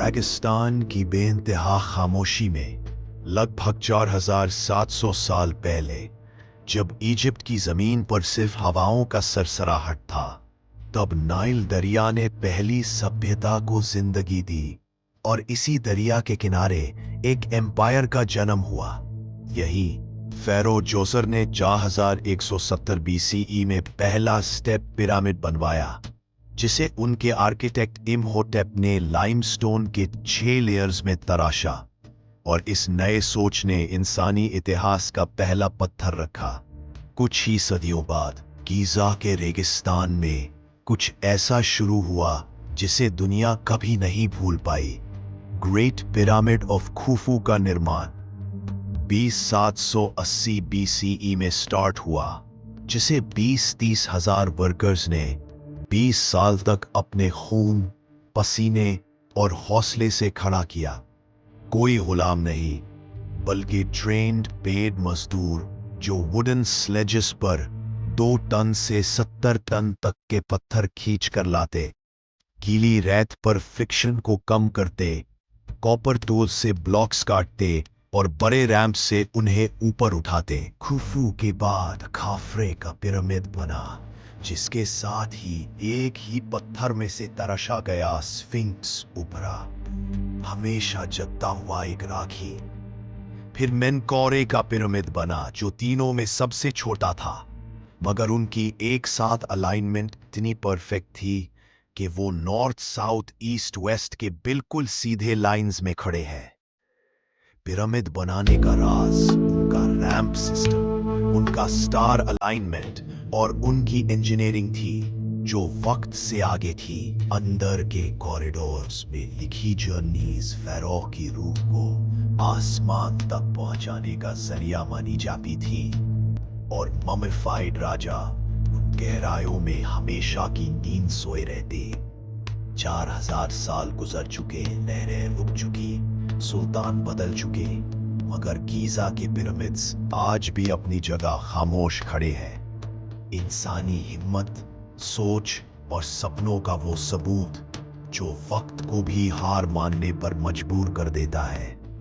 रेगिस्तान की बेइंतहा खामोशी में लगभग 4700 साल पहले, जब इजिप्ट की जमीन पर सिर्फ हवाओं का सरसराहट था, तब नाइल दरिया ने पहली सभ्यता को जिंदगी दी और इसी दरिया के किनारे एक एम्पायर का जन्म हुआ। यही फेरो जोसर ने 4170 बीसीई में पहला स्टेप पिरामिड बनवाया, जिसे उनके आर्किटेक्ट इमहोटेप ने लाइमस्टोन के 6 लेयर्स में तराशा, और इस नए सोच ने इंसानी इतिहास का पहला पत्थर रखा। कुछ ही सदियों बाद गीजा के रेगिस्तान में कुछ ऐसा शुरू हुआ जिसे दुनिया कभी नहीं भूल पाई। ग्रेट पिरामिड ऑफ खुफू का निर्माण 2780 बीसीई में स्टार्ट हुआ, जिसे 20-30 हजार वर्कर्स ने 20 साल तक अपने खून, पसीने और हौसले से खड़ा किया। कोई गुलाम नहीं, बल्कि ट्रेन्ड पेड मजदूर जो वुडन स्लेजेस पर 2 टन से 70 टन तक के पत्थर खींच कर लाते, गीली रेत पर फ्रिक्शन को कम करते, कॉपर टूल से ब्लॉक्स काटते और बड़े रैंप से उन्हें ऊपर उठाते। खुफू के बाद खाफरे का पिरामिड बना, जिसके साथ ही एक ही पत्थर में से तराशा गया स्फिंक्स उभरा, हमेशा जगता हुआ एक राखी। फिर मेनकौरे का पिरामिड बना, जो तीनों में सबसे छोटा था, मगर उनकी एक साथ अलाइनमेंट इतनी परफेक्ट थी कि वो नॉर्थ साउथ ईस्ट वेस्ट के बिल्कुल सीधे लाइंस में खड़े हैं। पिरामिड बनाने का राज उनका रैंप सिस्टम, उनका स्टार अलाइनमेंट और उनकी इंजीनियरिंग थी, जो वक्त से आगे थी। अंदर के कॉरिडोर्स में लिखी जर्नीज फेरो की रूह को आसमान तक पहुंचाने का जरिया मानी जाती थी, और ममिफाइड राजा उन गहराइयों में हमेशा की नींद सोए रहते। 4000 साल गुजर चुके, लहरें रुक चुकी, सुल्तान बदल चुके, मगर गीजा के पिरामिड्स आज भी अपनी जगह खामोश खड़े हैं। इंसानी हिम्मत, सोच और सपनों का वो सबूत जो वक्त को भी हार मानने पर मजबूर कर देता है।